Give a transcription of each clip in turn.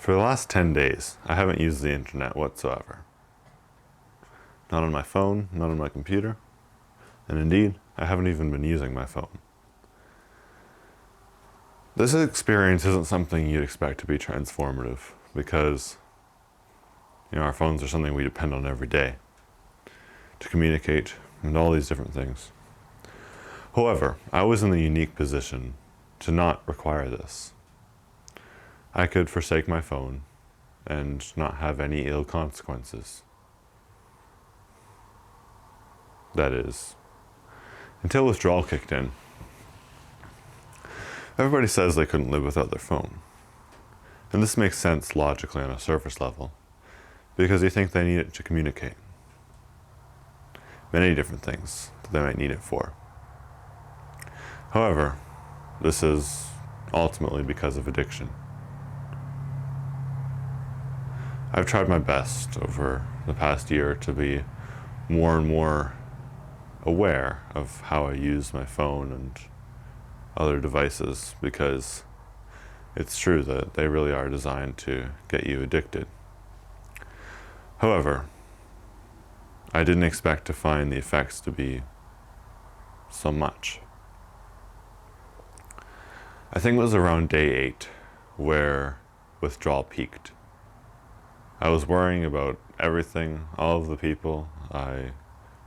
For the last 10 days, I haven't used the internet whatsoever. Not on my phone, not on my computer, and indeed, I haven't even been using my phone. This experience isn't something you'd expect to be transformative because, our phones are something we depend on every day to communicate and all these different things. However, I was in the unique position to not require this. I could forsake my phone and not have any ill consequences. That is, until withdrawal kicked in. Everybody says they couldn't live without their phone. And this makes sense logically on a surface level, because you think they need it to communicate. Many different things that they might need it for. However, this is ultimately because of addiction. I've tried my best over the past year to be more and more aware of how I use my phone and other devices, because it's true that they really are designed to get you addicted. However, I didn't expect to find the effects to be so much. I think it was around day 8 where withdrawal peaked. I was worrying about everything, all of the people I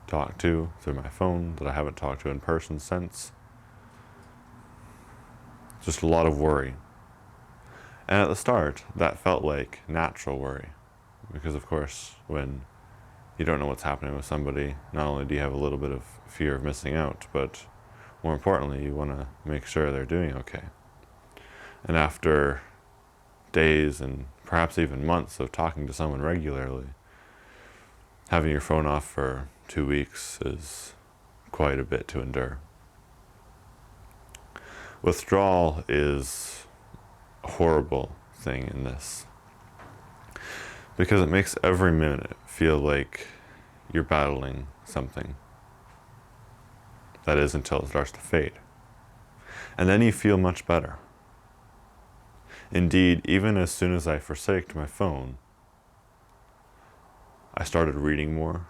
talked to through my phone that I haven't talked to in person since. Just a lot of worry. And at the start, that felt like natural worry. Because of course, when you don't know what's happening with somebody, not only do you have a little bit of fear of missing out, but more importantly, you want to make sure they're doing okay. And after days and perhaps even months of talking to someone regularly, having your phone off for 2 weeks is quite a bit to endure. Withdrawal is a horrible thing in this, because it makes every minute feel like you're battling something. That is, until it starts to fade. And then you feel much better. Indeed, even as soon as I forsaked my phone, I started reading more.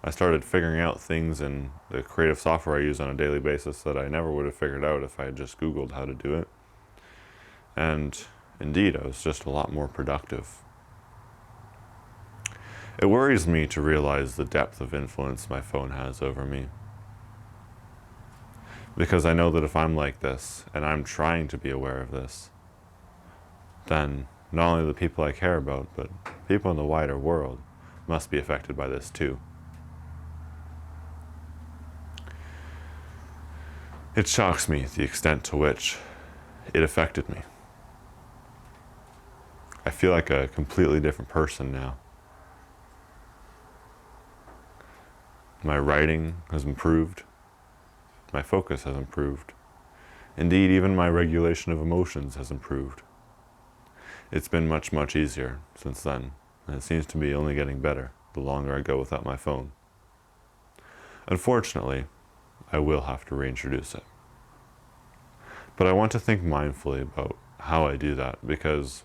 I started figuring out things in the creative software I use on a daily basis that I never would have figured out if I had just Googled how to do it. And indeed, I was just a lot more productive. It worries me to realize the depth of influence my phone has over me. Because I know that if I'm like this, and I'm trying to be aware of this, then not only the people I care about, but people in the wider world must be affected by this too. It shocks me the extent to which it affected me. I feel like a completely different person now. My writing has improved. My focus has improved. Indeed, even my regulation of emotions has improved. It's been much, much easier since then, and it seems to be only getting better the longer I go without my phone. Unfortunately, I will have to reintroduce it. But I want to think mindfully about how I do that, because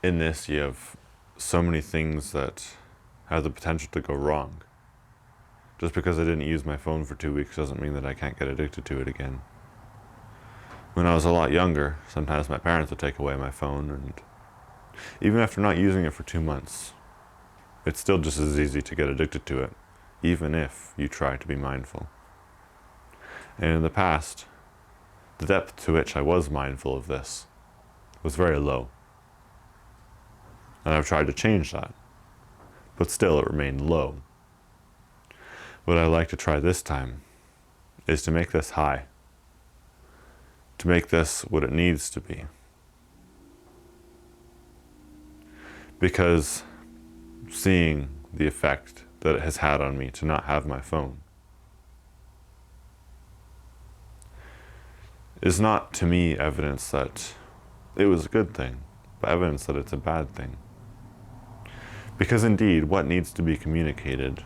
in this you have so many things that have the potential to go wrong. Just because I didn't use my phone for 2 weeks doesn't mean that I can't get addicted to it again. When I was a lot younger, sometimes my parents would take away my phone, and even after not using it for 2 months, it's still just as easy to get addicted to it, even if you try to be mindful. And in the past, the depth to which I was mindful of this was very low. And I've tried to change that, but still it remained low. What I'd like to try this time is to make this high, to make this what it needs to be. Because seeing the effect that it has had on me to not have my phone is not to me evidence that it was a good thing, but evidence that it's a bad thing. Because indeed, what needs to be communicated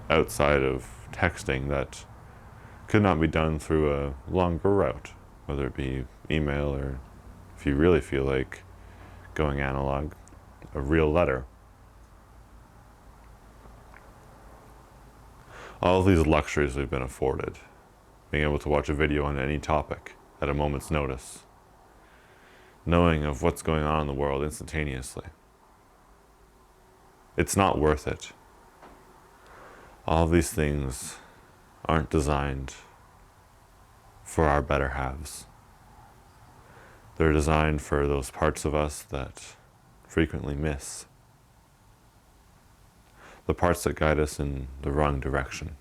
outside of texting that could not be done through a longer route, whether it be email or if you really feel like going analog, a real letter. All of these luxuries we've been afforded, being able to watch a video on any topic at a moment's notice, knowing of what's going on in the world instantaneously. It's not worth it. All of these things aren't designed for our better halves. They're designed for those parts of us that frequently miss, the parts that guide us in the wrong direction.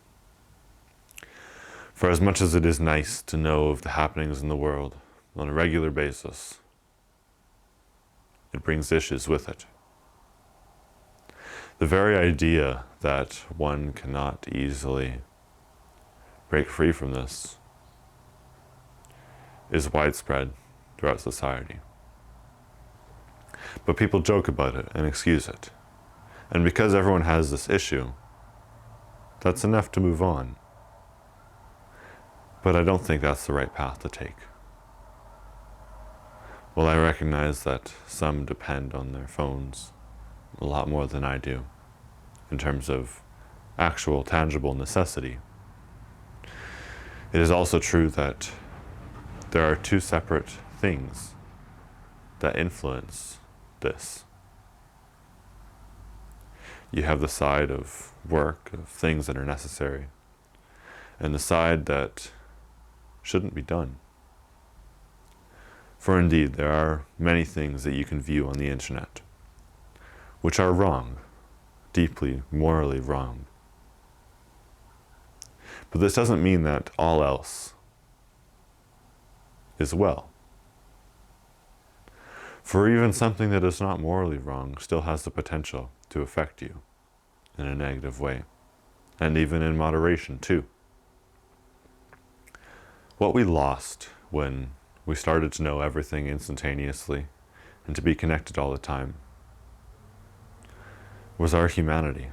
For as much as it is nice to know of the happenings in the world on a regular basis, it brings issues with it. The very idea that one cannot easily break free from this is widespread throughout society. But people joke about it and excuse it. And because everyone has this issue, that's enough to move on. But I don't think that's the right path to take. Well, I recognize that some depend on their phones a lot more than I do, in terms of actual tangible necessity. It is also true that there are two separate things that influence this. You have the side of work, of things that are necessary, and the side that shouldn't be done. For indeed, there are many things that you can view on the internet which are wrong, deeply morally wrong. But this doesn't mean that all else is well. For even something that is not morally wrong still has the potential to affect you in a negative way, and even in moderation too. What we lost when we started to know everything instantaneously and to be connected all the time was our humanity.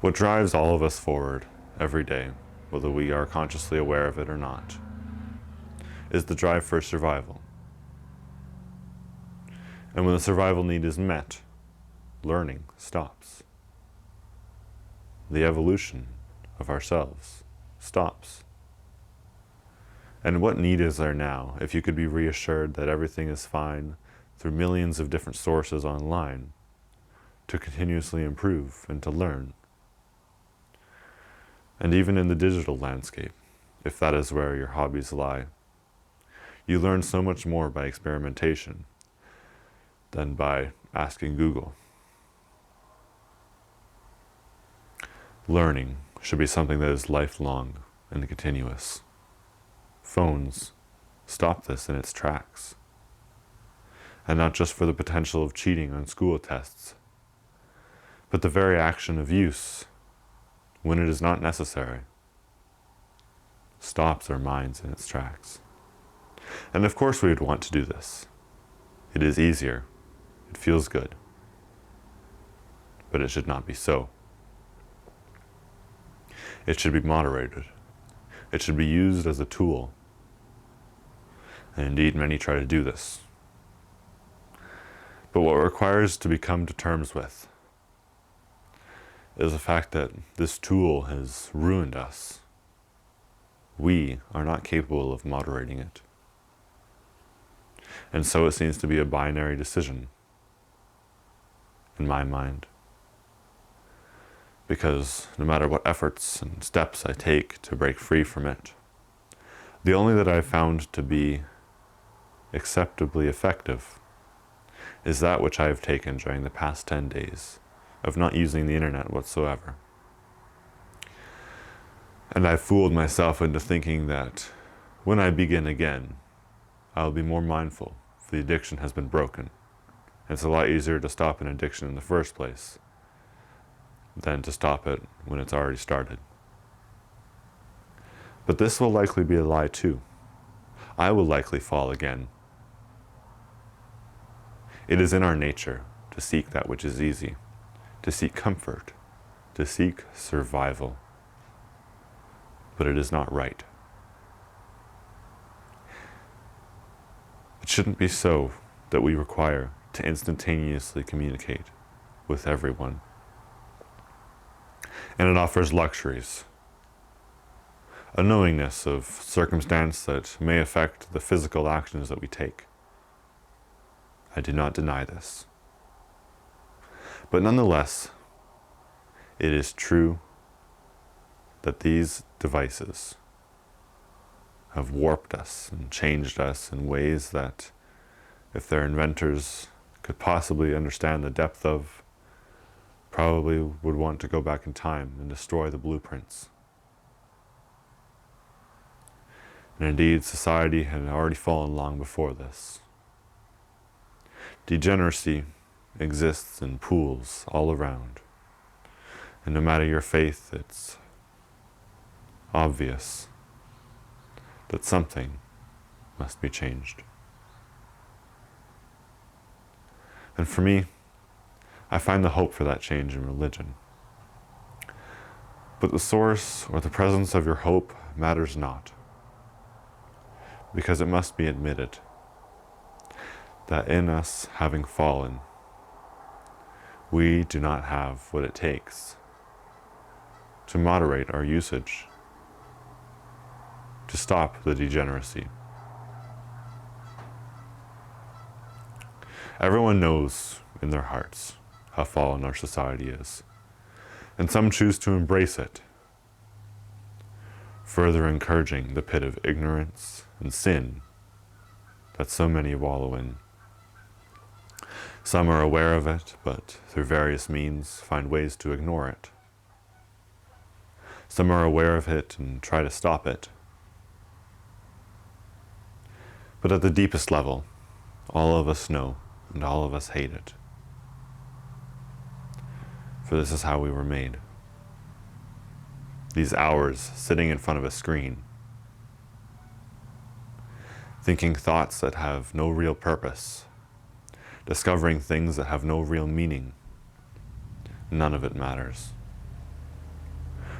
What drives all of us forward every day, whether we are consciously aware of it or not, is the drive for survival. And when the survival need is met, learning stops. The evolution of ourselves stops. And what need is there now if you could be reassured that everything is fine through millions of different sources online to continuously improve and to learn? And even in the digital landscape, if that is where your hobbies lie, you learn so much more by experimentation than by asking Google. Learning should be something that is lifelong and continuous. Phones stop this in its tracks. And not just for the potential of cheating on school tests, but the very action of use, when it is not necessary, stops our minds in its tracks. And of course we would want to do this. It is easier. It feels good. But it should not be so. It should be moderated. It should be used as a tool. And indeed, many try to do this. But what it requires to become to terms with is the fact that this tool has ruined us. We are not capable of moderating it. And so it seems to be a binary decision in my mind. Because no matter what efforts and steps I take to break free from it, the only that I've found to be acceptably effective is that which I have taken during the past 10 days of not using the internet whatsoever. And I've fooled myself into thinking that when I begin again, I'll be more mindful if the addiction has been broken. It's a lot easier to stop an addiction in the first place than to stop it when it's already started. But this will likely be a lie too. I will likely fall again. It is in our nature to seek that which is easy, to seek comfort, to seek survival. But it is not right. It shouldn't be so that we require to instantaneously communicate with everyone. And it offers luxuries, a knowingness of circumstance that may affect the physical actions that we take. I do not deny this. But nonetheless, it is true that these devices have warped us and changed us in ways that, if their inventors could possibly understand the depth of, probably would want to go back in time and destroy the blueprints. And indeed, society had already fallen long before this. Degeneracy exists in pools all around. And no matter your faith, it's obvious that something must be changed. And for me, I find the hope for that change in religion. But the source or the presence of your hope matters not, because it must be admitted that in us having fallen, we do not have what it takes to moderate our usage, to stop the degeneracy. Everyone knows in their hearts how fallen our society is, and some choose to embrace it, further encouraging the pit of ignorance and sin that so many wallow in. Some are aware of it, but through various means find ways to ignore it. Some are aware of it and try to stop it. But at the deepest level, all of us know and all of us hate it. For this is how we were made. These hours sitting in front of a screen, thinking thoughts that have no real purpose, discovering things that have no real meaning, none of it matters.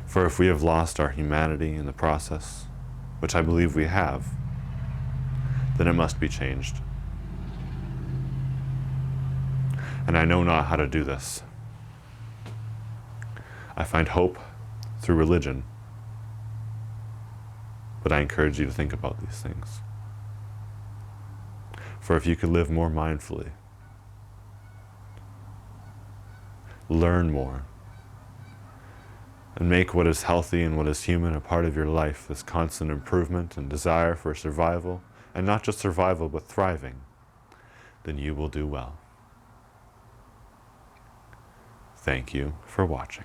For if we have lost our humanity in the process, which I believe we have, then it must be changed. And I know not how to do this. I find hope through religion, but I encourage you to think about these things. For if you could live more mindfully, learn more, and make what is healthy and what is human a part of your life, this constant improvement and desire for survival, and not just survival but thriving, then you will do well. Thank you for watching.